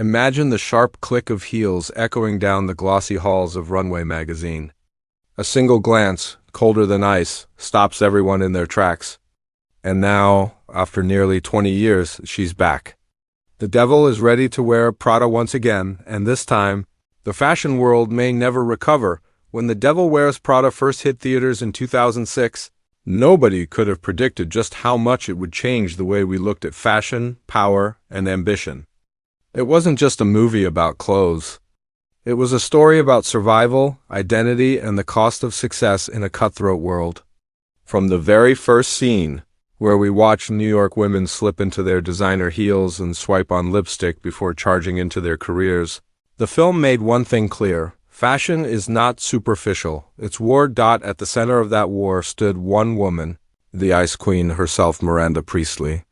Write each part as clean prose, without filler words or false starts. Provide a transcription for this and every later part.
Imagine the sharp click of heels echoing down the glossy halls of Runway magazine. A single glance, colder than ice, stops everyone in their tracks. And now, after nearly 20 years, she's back. The devil is ready to wear Prada once again, and this time, the fashion world may never recover. When The Devil Wears Prada first hit theaters in 2006, nobody could have predicted just how much it would change the way we looked at fashion, power, and ambition. It wasn't just a movie about clothes. It was a story about survival, identity, and the cost of success in a cutthroat world. From the very first scene, where we watch New York women slip into their designer heels and swipe on lipstick before charging into their careers, the film made one thing clear. Fashion is not superficial. It's war. At the center of that war stood one woman, the Ice Queen herself, Miranda Priestly.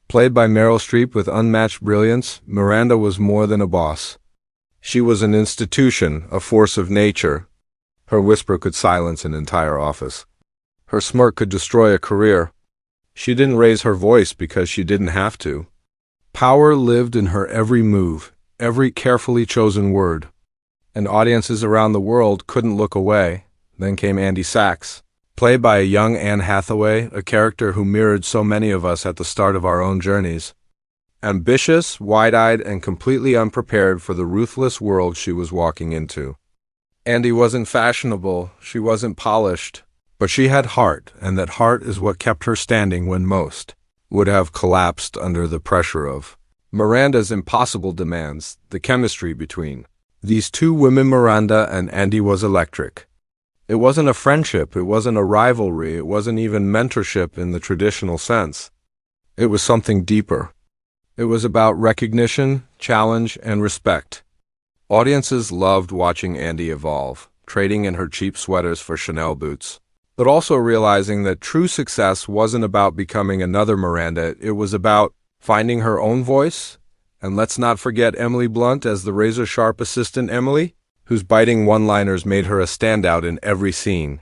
Played by Meryl Streep with unmatched brilliance, Miranda was more than a boss. She was an institution, a force of nature. Her whisper could silence an entire office. Her smirk could destroy a career. She didn't raise her voice because she didn't have to. Power lived in her every move, every carefully chosen word. And audiences around the world couldn't look away. Then came Andy Sachs, played by a young Anne Hathaway, a character who mirrored so many of us at the start of our own journeys. Ambitious, wide-eyed, and completely unprepared for the ruthless world she was walking into. Andy wasn't fashionable, she wasn't polished, but she had heart, and that heart is what kept her standing when most would have collapsed under the pressure of Miranda's impossible demands. The chemistry between these two women, Miranda and Andy, was electric. It wasn't a friendship, it wasn't a rivalry, it wasn't even mentorship in the traditional sense. It was something deeper. It was about recognition, challenge, and respect. Audiences loved watching Andy evolve, trading in her cheap sweaters for Chanel boots, but also realizing that true success wasn't about becoming another Miranda, it was about finding her own voice. And let's not forget Emily Blunt as the razor-sharp assistant Emily, whose biting one-liners made her a standout in every scene.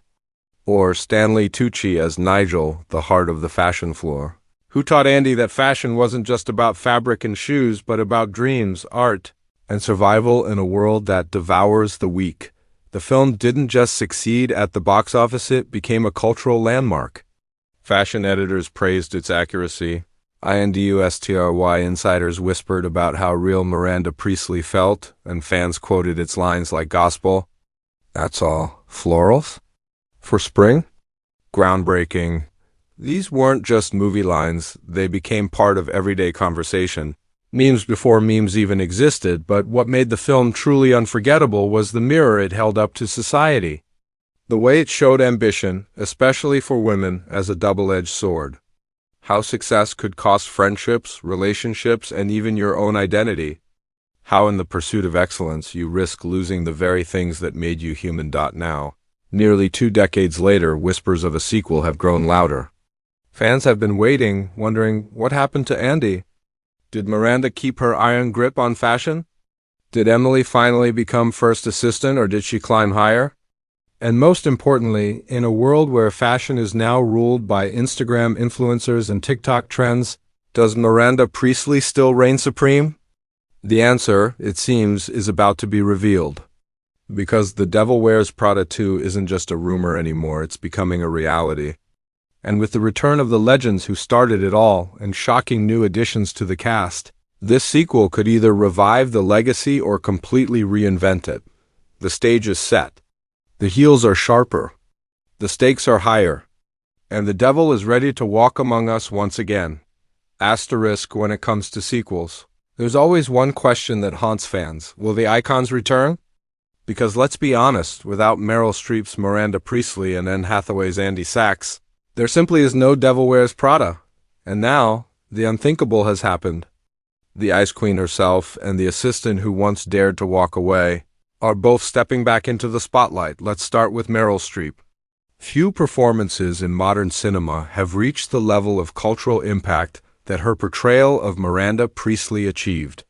Or Stanley Tucci as Nigel, the heart of the fashion floor, who taught Andy that fashion wasn't just about fabric and shoes, but about dreams, art, and survival in a world that devours the weak. The film didn't just succeed at the box office, it became a cultural landmark. Fashion editors praised its accuracy. Industry insiders whispered about how real Miranda Priestly felt, and fans quoted its lines like gospel. That's all. Florals? For spring? Groundbreaking. These weren't just movie lines, they became part of everyday conversation. Memes before memes even existed, but what made the film truly unforgettable was the mirror it held up to society. The way it showed ambition, especially for women, as a double-edged sword. How success could cost friendships, relationships, and even your own identity. How in the pursuit of excellence you risk losing the very things that made you human. Now, nearly 2 decades later, whispers of a sequel have grown louder. Fans have been waiting, wondering what happened to Andy. Did Miranda keep her iron grip on fashion? Did Emily finally become first assistant, or did she climb higher? And most importantly, in a world where fashion is now ruled by Instagram influencers and TikTok trends, does Miranda Priestly still reign supreme? The answer, it seems, is about to be revealed. Because The Devil Wears Prada 2 isn't just a rumor anymore, it's becoming a reality. And with the return of the legends who started it all and shocking new additions to the cast, this sequel could either revive the legacy or completely reinvent it. The stage is set. The heels are sharper. The stakes are higher. And the devil is ready to walk among us once again. Asterisk when it comes to sequels. There's always one question that haunts fans. Will the icons return? Because let's be honest, without Meryl Streep's Miranda Priestly and Anne Hathaway's Andy Sachs, there simply is no Devil Wears Prada. And now, the unthinkable has happened. The Ice Queen herself and the assistant who once dared to walk away are both stepping back into the spotlight. Let's start with Meryl Streep. Few performances in modern cinema have reached the level of cultural impact that her portrayal of Miranda Priestly achieved.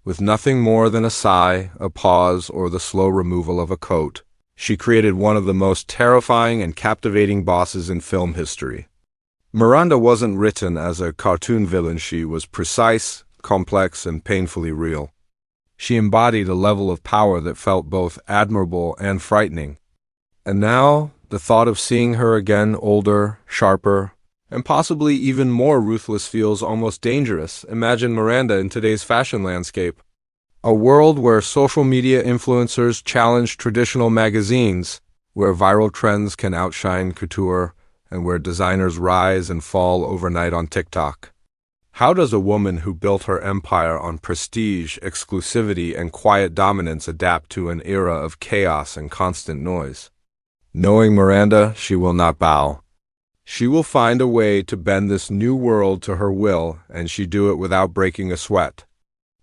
With nothing more than a sigh, a pause, or the slow removal of a coat, she created one of the most terrifying and captivating bosses in film history. Miranda wasn't written as a cartoon villain, she was precise, complex, and painfully real. She embodied a level of power that felt both admirable and frightening. And now, the thought of seeing her again, older, sharper, and possibly even more ruthless, feels almost dangerous. Imagine Miranda in today's fashion landscape. A world where social media influencers challenge traditional magazines, where viral trends can outshine couture, and where designers rise and fall overnight on TikTok. How does a woman who built her empire on prestige, exclusivity, and quiet dominance adapt to an era of chaos and constant noise? Knowing Miranda, she will not bow. She will find a way to bend this new world to her will, and she do it without breaking a sweat.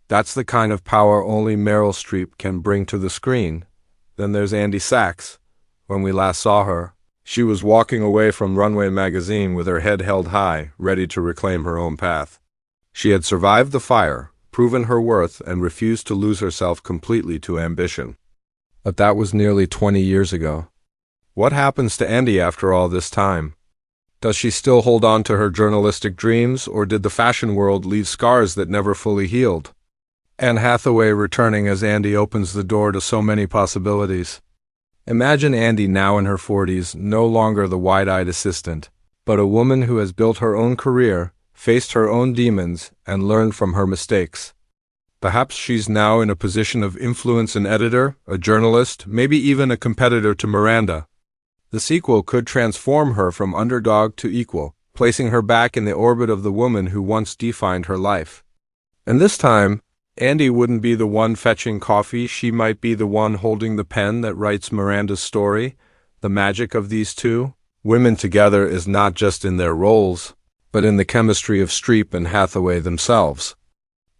That's the kind of power only Meryl Streep can bring to the screen. Then there's Andy Sachs. When we last saw her, she was walking away from Runway magazine with her head held high, ready to reclaim her own path. She had survived the fire, proven her worth, and refused to lose herself completely to ambition. But that was nearly 20 years ago. What happens to Andy after all this time? Does she still hold on to her journalistic dreams, or did the fashion world leave scars that never fully healed? Anne Hathaway returning as Andy opens the door to so many possibilities. Imagine Andy now in her 40s, no longer the wide-eyed assistant, but a woman who has built her own career, faced her own demons, and learned from her mistakes. Perhaps she's now in a position of influence, an editor, a journalist, maybe even a competitor to Miranda. The sequel could transform her from underdog to equal, placing her back in the orbit of the woman who once defined her life. And this time, Andy wouldn't be the one fetching coffee, she might be the one holding the pen that writes Miranda's story. The magic of these two women together is not just in their roles, but in the chemistry of Streep and Hathaway themselves.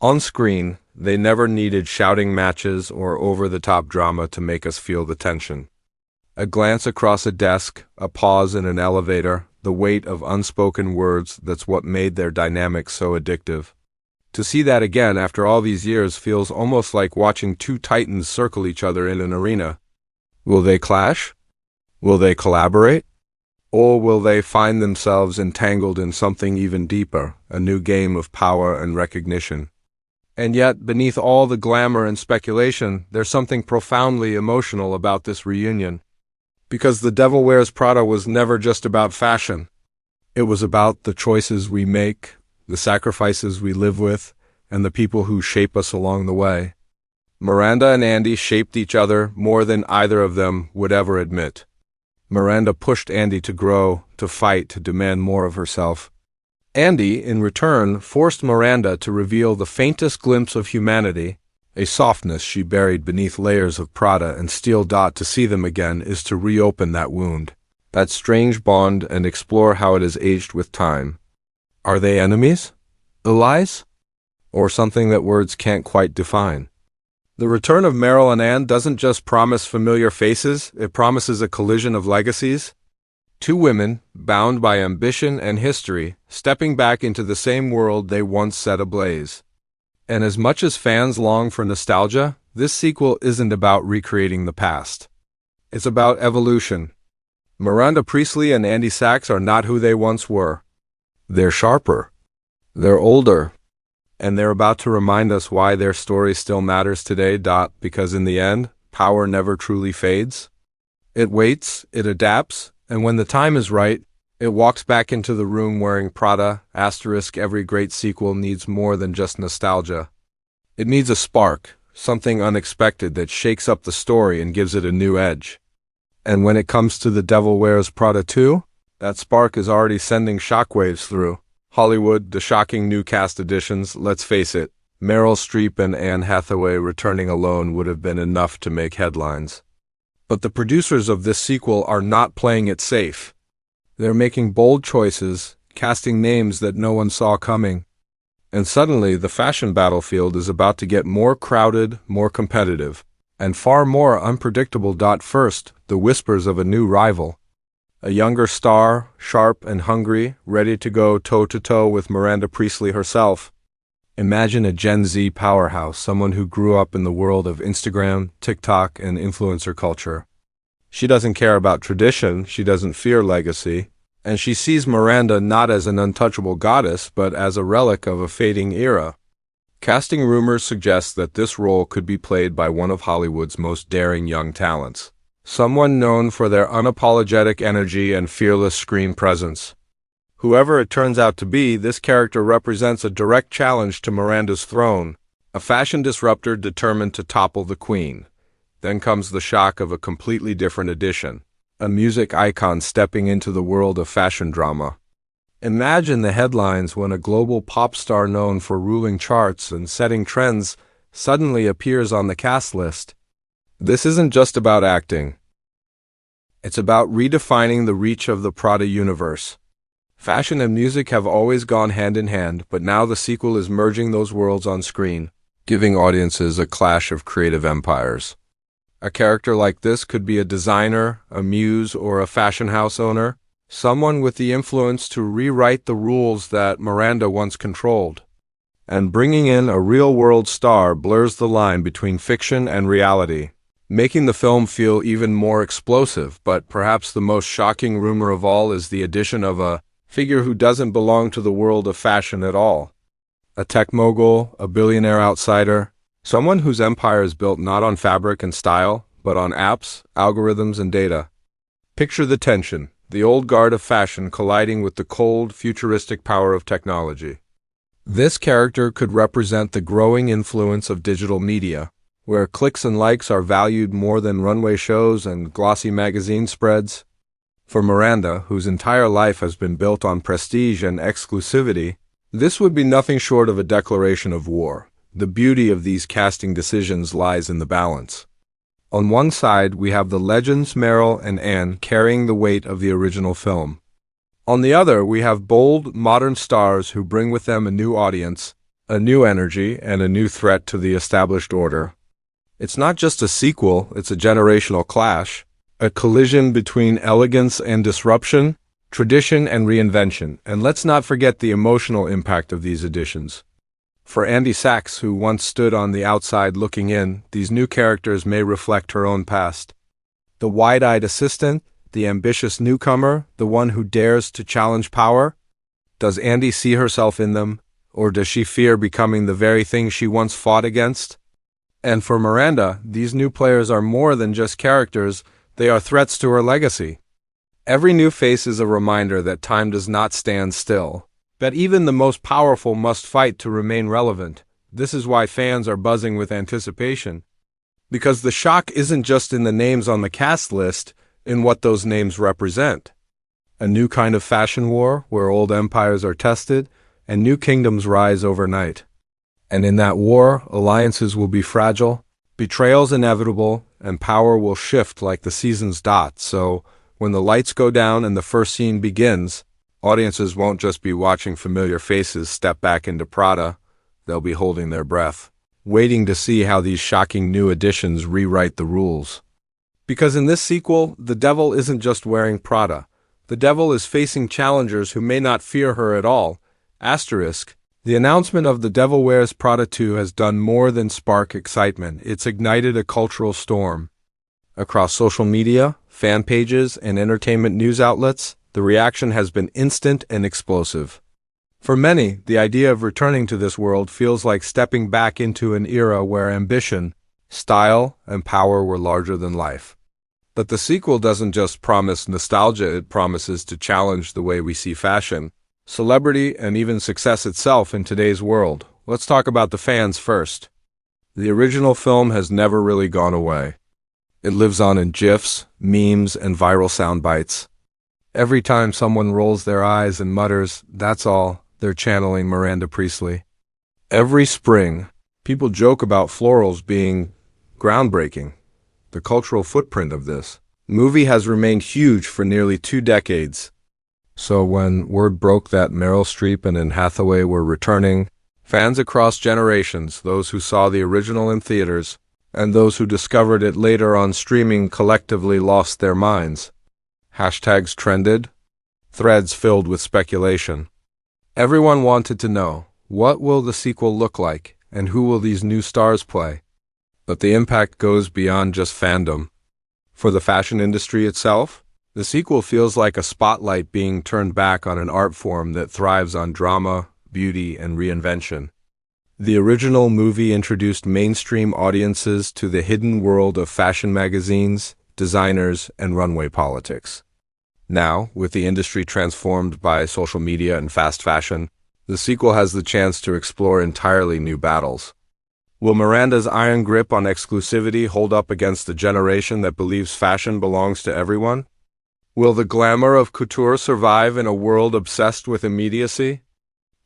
On screen, they never needed shouting matches or over-the-top drama to make us feel the tension. A glance across a desk, a pause in an elevator, the weight of unspoken words, that's what made their dynamic so addictive. To see that again after all these years feels almost like watching two titans circle each other in an arena. Will they clash? Will they collaborate? Or will they find themselves entangled in something even deeper, a new game of power and recognition? And yet, beneath all the glamour and speculation, there's something profoundly emotional about this reunion. Because The Devil Wears Prada was never just about fashion. It was about the choices we make, the sacrifices we live with, and the people who shape us along the way. Miranda and Andy shaped each other more than either of them would ever admit. Miranda pushed Andy to grow, to fight, to demand more of herself. Andy, in return, forced Miranda to reveal the faintest glimpse of humanity, a softness she buried beneath layers of Prada and steel. To see them again is to reopen that wound, that strange bond, and explore how it has aged with time. Are they enemies? Allies? Or something that words can't quite define? The return of Meryl and Anne doesn't just promise familiar faces, it promises a collision of legacies. Two women, bound by ambition and history, stepping back into the same world they once set ablaze. And as much as fans long for nostalgia, this sequel isn't about recreating the past. It's about evolution. Miranda Priestly and Andy Sachs are not who they once were. They're sharper. They're older. And they're about to remind us why their story still matters today. Because in the end, power never truly fades. It waits, it adapts, and when the time is right, it walks back into the room wearing Prada. Every great sequel needs more than just nostalgia. It needs a spark, something unexpected that shakes up the story and gives it a new edge. And when it comes to The Devil Wears Prada 2, that spark is already sending shockwaves through Hollywood. The shocking new cast additions, let's face it, Meryl Streep and Anne Hathaway returning alone would have been enough to make headlines. But the producers of this sequel are not playing it safe. They're making bold choices, casting names that no one saw coming. And suddenly, the fashion battlefield is about to get more crowded, more competitive, and far more unpredictable. First, the whispers of a new rival. A younger star, sharp and hungry, ready to go toe-to-toe with Miranda Priestly herself. Imagine a Gen Z powerhouse, someone who grew up in the world of Instagram, TikTok, and influencer culture. She doesn't care about tradition, she doesn't fear legacy, and she sees Miranda not as an untouchable goddess, but as a relic of a fading era. Casting rumors suggest that this role could be played by one of Hollywood's most daring young talents, someone known for their unapologetic energy and fearless screen presence. Whoever it turns out to be, this character represents a direct challenge to Miranda's throne, a fashion disruptor determined to topple the queen. Then comes the shock of a completely different addition, a music icon stepping into the world of fashion drama. Imagine the headlines when a global pop star known for ruling charts and setting trends suddenly appears on the cast list. This isn't just about acting. It's about redefining the reach of the Prada universe. Fashion and music have always gone hand in hand, but now the sequel is merging those worlds on screen, giving audiences a clash of creative empires. A character like this could be a designer, a muse, or a fashion house owner, someone with the influence to rewrite the rules that Miranda once controlled. And bringing in a real-world star blurs the line between fiction and reality, making the film feel even more explosive. But perhaps the most shocking rumor of all is the addition of a figure who doesn't belong to the world of fashion at all. A tech mogul, a billionaire outsider, someone whose empire is built not on fabric and style, but on apps, algorithms, and data. Picture the tension, the old guard of fashion colliding with the cold, futuristic power of technology. This character could represent the growing influence of digital media, where clicks and likes are valued more than runway shows and glossy magazine spreads. For Miranda, whose entire life has been built on prestige and exclusivity, this would be nothing short of a declaration of war. The beauty of these casting decisions lies in the balance. On one side, we have the legends Meryl and Anne carrying the weight of the original film. On the other, we have bold, modern stars who bring with them a new audience, a new energy, and a new threat to the established order. It's not just a sequel, it's a generational clash, a collision between elegance and disruption, tradition and reinvention, and let's not forget the emotional impact of these additions. For Andy Sachs, who once stood on the outside looking in, these new characters may reflect her own past. The wide-eyed assistant, the ambitious newcomer, the one who dares to challenge power? Does Andy see herself in them, or does she fear becoming the very thing she once fought against? And for Miranda, these new players are more than just characters, they are threats to her legacy. Every new face is a reminder that time does not stand still, that even the most powerful must fight to remain relevant. This is why fans are buzzing with anticipation. Because the shock isn't just in the names on the cast list, in what those names represent. A new kind of fashion war where old empires are tested and new kingdoms rise overnight. And in that war, alliances will be fragile, betrayals inevitable, and power will shift like the season's dot. So, when the lights go down and the first scene begins, audiences won't just be watching familiar faces step back into Prada, they'll be holding their breath, waiting to see how these shocking new additions rewrite the rules. Because in this sequel, the devil isn't just wearing Prada. The devil is facing challengers who may not fear her at all. Asterisk. The announcement of The Devil Wears Prada 2 has done more than spark excitement. It's ignited a cultural storm. Across social media, fan pages, and entertainment news outlets, the reaction has been instant and explosive. For many, the idea of returning to this world feels like stepping back into an era where ambition, style, and power were larger than life. But the sequel doesn't just promise nostalgia, it promises to challenge the way we see fashion, celebrity, and even success itself in today's world. Let's talk about the fans first. The original film has never really gone away. It lives on in GIFs, memes, and viral sound bites. Every time someone rolls their eyes and mutters, "That's all," they're channeling Miranda Priestly. Every spring, people joke about florals being groundbreaking. The cultural footprint of this movie has remained huge for nearly 2 decades. So when word broke that Meryl Streep and Anne Hathaway were returning, fans across generations, those who saw the original in theaters, and those who discovered it later on streaming collectively lost their minds. Hashtags trended, threads filled with speculation. Everyone wanted to know, what will the sequel look like, and who will these new stars play? But the impact goes beyond just fandom. For the fashion industry itself, the sequel feels like a spotlight being turned back on an art form that thrives on drama, beauty, and reinvention. The original movie introduced mainstream audiences to the hidden world of fashion magazines, designers, and runway politics. Now, with the industry transformed by social media and fast fashion, the sequel has the chance to explore entirely new battles. Will Miranda's iron grip on exclusivity hold up against a generation that believes fashion belongs to everyone? Will the glamour of couture survive in a world obsessed with immediacy?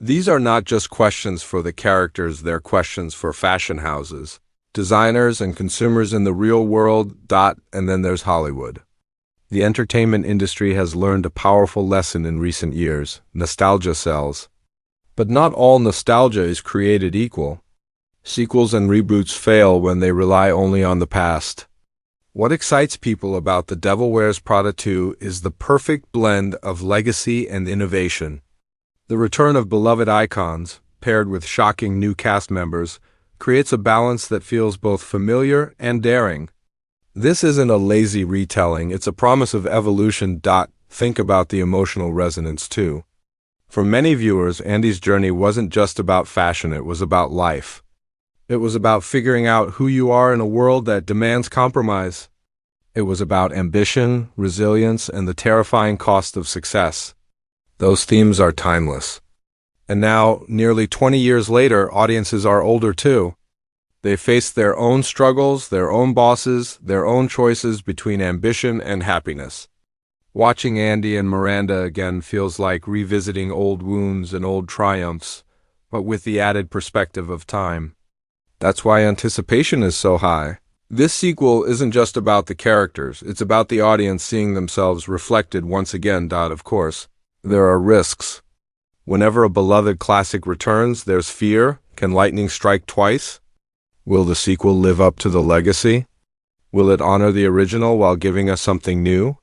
These are not just questions for the characters, they're questions for fashion houses, designers, and consumers in the real world. And then there's Hollywood. The entertainment industry has learned a powerful lesson in recent years: nostalgia sells. But not all nostalgia is created equal. Sequels and reboots fail when they rely only on the past. What excites people about The Devil Wears Prada 2 is the perfect blend of legacy and innovation. The return of beloved icons, paired with shocking new cast members, creates a balance that feels both familiar and daring. This isn't a lazy retelling, it's a promise of evolution. Think about the emotional resonance too. For many viewers, Andy's journey wasn't just about fashion, it was about life. It was about figuring out who you are in a world that demands compromise. It was about ambition, resilience, and the terrifying cost of success. Those themes are timeless. And now, nearly 20 years later, audiences are older too. They face their own struggles, their own bosses, their own choices between ambition and happiness. Watching Andy and Miranda again feels like revisiting old wounds and old triumphs, but with the added perspective of time. That's why anticipation is so high. This sequel isn't just about the characters, it's about the audience seeing themselves reflected once again. Of course, there are risks. Whenever a beloved classic returns, there's fear. Can lightning strike twice? Will the sequel live up to the legacy? Will it honor the original while giving us something new?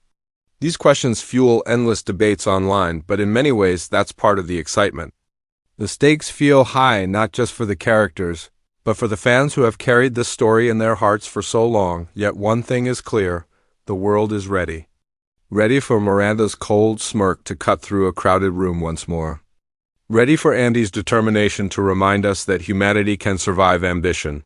These questions fuel endless debates online, but in many ways, that's part of the excitement. The stakes feel high not just for the characters, but for the fans who have carried this story in their hearts for so long. Yet one thing is clear: the world is ready. Ready for Miranda's cold smirk to cut through a crowded room once more. Ready for Andy's determination to remind us that humanity can survive ambition.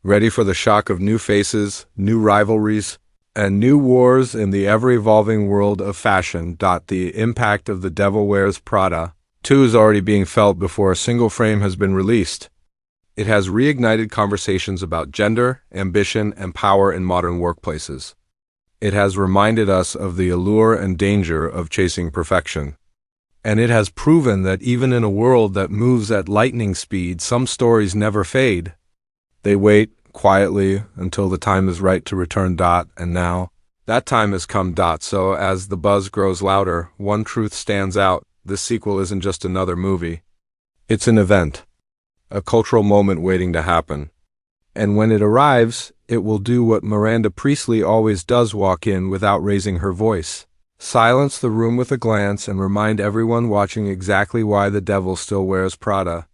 Ready for the shock of new faces, new rivalries, and new wars in the ever-evolving world of fashion. The impact of The Devil Wears Prada 2 is already being felt before a single frame has been released. It has reignited conversations about gender, ambition, and power in modern workplaces. It has reminded us of the allure and danger of chasing perfection. And it has proven that even in a world that moves at lightning speed, some stories never fade. They wait quietly until the time is right to return. And now, that time has come. So as the buzz grows louder, one truth stands out: this sequel isn't just another movie. It's an event. A cultural moment waiting to happen. And when it arrives, it will do what Miranda Priestly always does: walk in without raising her voice, silence the room with a glance, and remind everyone watching exactly why the devil still wears Prada.